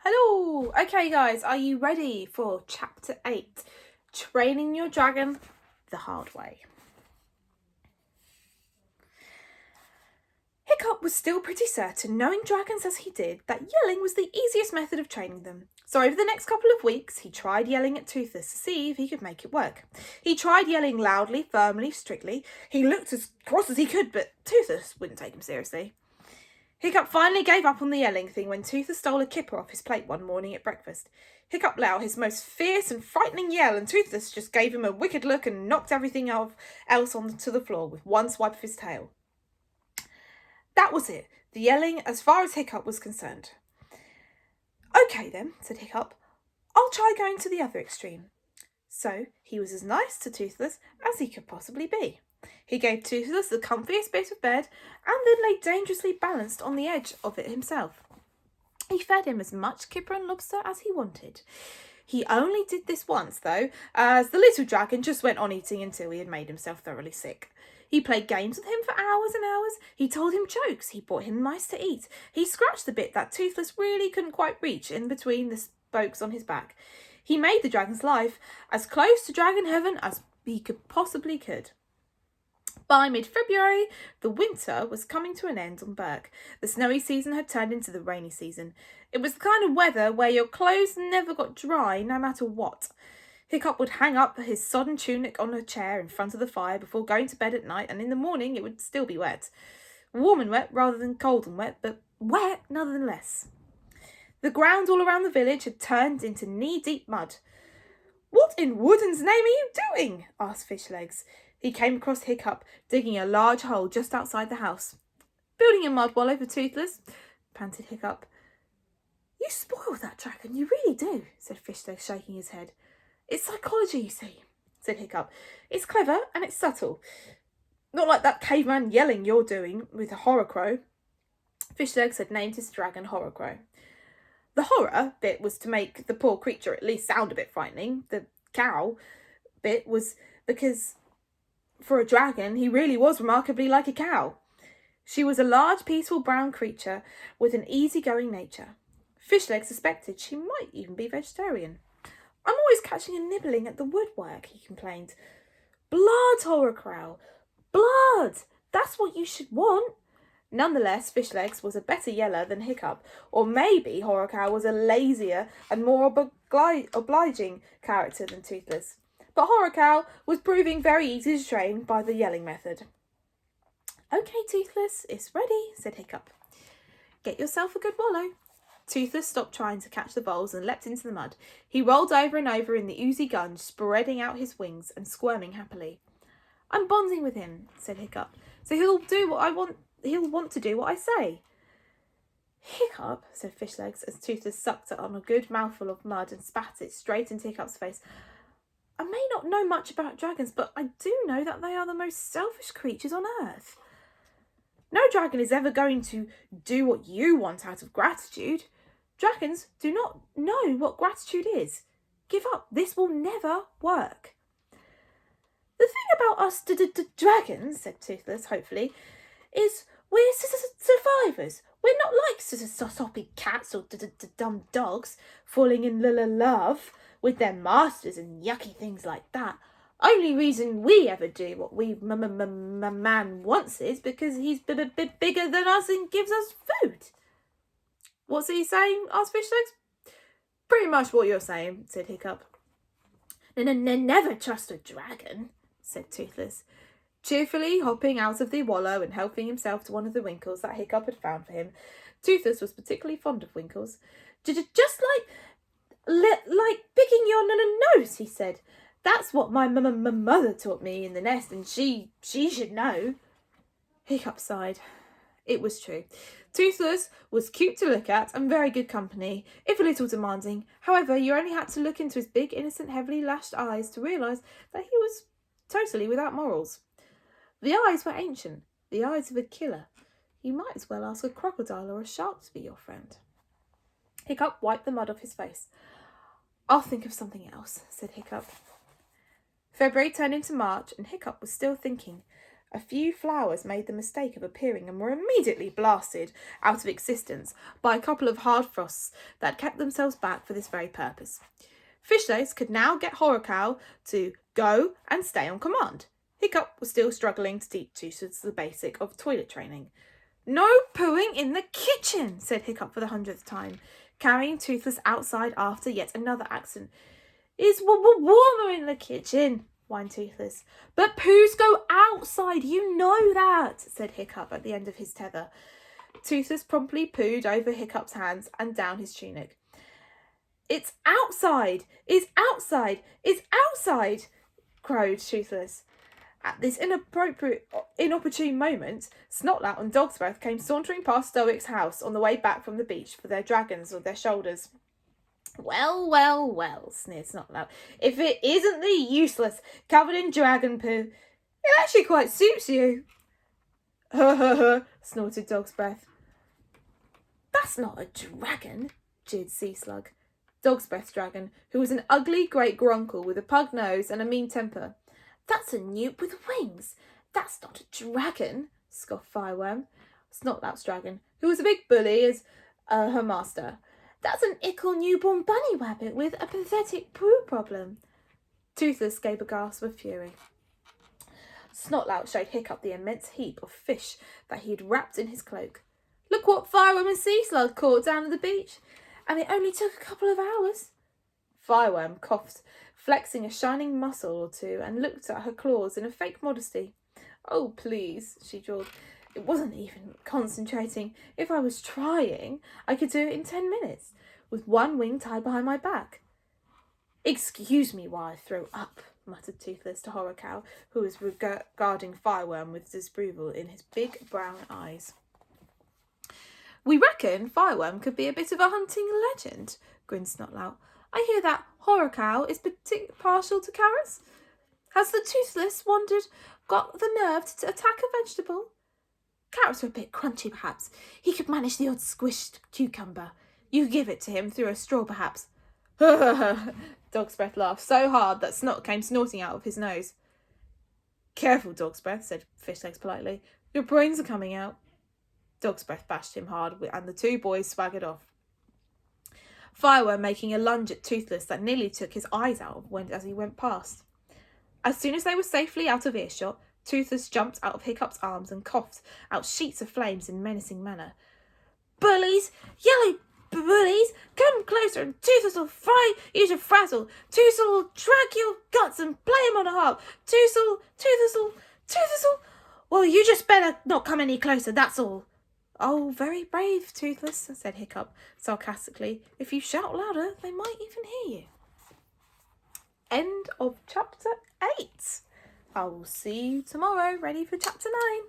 Hello! Okay, guys, are you ready for Chapter 8? Training your dragon the hard way. Hiccup was still pretty certain, knowing dragons as he did, that yelling was the easiest method of training them. So over the next couple of weeks, he tried yelling at Toothless to see if he could make it work. He tried yelling loudly, firmly, strictly. He looked as cross as he could, but Toothless wouldn't take him seriously. Hiccup finally gave up on the yelling thing when Toothless stole a kipper off his plate one morning at breakfast. Hiccup let out his most fierce and frightening yell, and Toothless just gave him a wicked look and knocked everything else onto the floor with one swipe of his tail. That was it, the yelling as far as Hiccup was concerned. Okay then, said Hiccup, I'll try going to the other extreme. So he was as nice to Toothless as he could possibly be. He gave Toothless the comfiest bit of bed and then lay dangerously balanced on the edge of it himself. He fed him as much kipper and lobster as he wanted. He only did this once, though, as the little dragon just went on eating until he had made himself thoroughly sick. He played games with him for hours and hours. He told him jokes. He brought him mice to eat. He scratched the bit that Toothless really couldn't quite reach in between the spokes on his back. He made the dragon's life as close to dragon heaven as he possibly could. By mid-February, the winter was coming to an end on Berk. The snowy season had turned into the rainy season. It was the kind of weather where your clothes never got dry, no matter what. Hiccup would hang up his sodden tunic on a chair in front of the fire before going to bed at night, and in the morning it would still be wet. Warm and wet rather than cold and wet, but wet nonetheless. The ground all around the village had turned into knee-deep mud. "What in Wooden's name are you doing?" asked Fishlegs. He came across Hiccup, digging a large hole just outside the house. "Building a mud wallow for Toothless," panted Hiccup. "You spoil that dragon, you really do," said Fishlegs, shaking his head. "It's psychology, you see," said Hiccup. "It's clever and it's subtle. Not like that caveman yelling you're doing with a Horrorcrow." Fishlegs had named his dragon Horrorcrow. The horror bit was to make the poor creature at least sound a bit frightening. The cow bit was because, for a dragon, he really was remarkably like a cow. She was a large, peaceful brown creature with an easy-going nature. Fishlegs suspected she might even be vegetarian. "I'm always catching and nibbling at the woodwork," he complained. "Blood, Horrorcrow! Blood! That's what you should want." Nonetheless, Fishlegs was a better yeller than Hiccup, or maybe Horrorcow was a lazier and more obliging character than Toothless. But Horrorcow was proving very easy to train by the yelling method. "Okay, Toothless, it's ready," said Hiccup. "Get yourself a good wallow." Toothless stopped trying to catch the bowls and leapt into the mud. He rolled over and over in the oozy gunge, spreading out his wings and squirming happily. "I'm bonding with him," said Hiccup, "so he'll want to do what I say." "Hiccup," said Fishlegs, as Toothless sucked on a good mouthful of mud and spat it straight into Hiccup's face. "I may not know much about dragons, but I do know that they are the most selfish creatures on earth. No dragon is ever going to do what you want out of gratitude. Dragons do not know what gratitude is. Give up. This will never work." "The thing about us dragons," said Toothless hopefully, "is we're survivors. We're not like soppy cats or dumb dogs falling in love with their masters and yucky things like that. Only reason we ever do what we man wants is because he's bigger than us and gives us food." "What's he saying?" asked Fishlegs. "Pretty much what you're saying," said Hiccup. Never trust a dragon," said Toothless, cheerfully hopping out of the wallow and helping himself to one of the winkles that Hiccup had found for him. Toothless was particularly fond of winkles. "Just like picking your nose," he said. "That's what my mother taught me in the nest, and she should know." Hiccup sighed. It was true. Toothless was cute to look at and very good company, if a little demanding. However, you only had to look into his big, innocent, heavily lashed eyes to realise that he was totally without morals. The eyes were ancient, the eyes of a killer. You might as well ask a crocodile or a shark to be your friend. Hiccup wiped the mud off his face. "I'll think of something else," said Hiccup. February turned into March, and Hiccup was still thinking. A few flowers made the mistake of appearing and were immediately blasted out of existence by a couple of hard frosts that kept themselves back for this very purpose. Fishlegs could now get Horacow to go and stay on command. Hiccup was still struggling to teach Toothless the basic of toilet training. "No pooing in the kitchen," said Hiccup for the 100th time, carrying Toothless outside after yet another accident. "It's warmer in the kitchen," whined Toothless. "But poos go outside, you know that," said Hiccup at the end of his tether. Toothless promptly pooed over Hiccup's hands and down his tunic. "It's outside! It's outside! It's outside!" crowed Toothless. At this inopportune moment, Snotlout and Dog's Breath came sauntering past Stoic's house on the way back from the beach for their dragons on their shoulders. "Well, well, well," sneered Snotlout. "If it isn't the useless, covered in dragon poo, it actually quite suits you." "Ha ha ha," snorted Dog's Breath. "That's not a dragon," jeered Seaslug. Dog's Breath's dragon, who was an ugly great grunkle with a pug nose and a mean temper. "That's a newt with wings. That's not a dragon," scoffed Fireworm, Snotlout's dragon, who was a big bully as her master. "That's an ickle newborn bunny rabbit with a pathetic poo problem." Toothless gave a gasp of fury. Snotlout showed Hiccup the immense heap of fish that he had wrapped in his cloak. "Look what Fireworm and Seaslug caught down at the beach, and it only took a couple of hours." Fireworm coughed, flexing a shining muscle or two, and looked at her claws in a fake modesty. "Oh, please," she drawled. "It wasn't even concentrating. If I was trying, I could do it in 10 minutes, with one wing tied behind my back." "Excuse me while I throw up," muttered Toothless to Horacow, who was regarding Fireworm with disapproval in his big brown eyes. "We reckon Fireworm could be a bit of a hunting legend," grinned Snotlout. "I hear that Horacow is partial to carrots. Has the Toothless got the nerve to attack a vegetable? Carrots are a bit crunchy, perhaps. He could manage the odd squished cucumber. You could give it to him through a straw, perhaps." Dog's Breath laughed so hard that snot came snorting out of his nose. "Careful, Dog's Breath," said Fishlegs politely. "Your brains are coming out." Dog's Breath bashed him hard, and the two boys swaggered off. Fireworm making a lunge at Toothless that nearly took his eyes out as he went past. As soon as they were safely out of earshot, Toothless jumped out of Hiccup's arms and coughed out sheets of flames in a menacing manner. "Bullies! Yellow bullies! Come closer and Toothless will fry you to frazzle! Toothless will drag your guts and play him on a harp! Toothless will... Well, you just better not come any closer, that's all." "Oh, very brave, Toothless," said Hiccup sarcastically. "If you shout louder, they might even hear you." End of chapter 8. I will see you tomorrow, ready for chapter 9.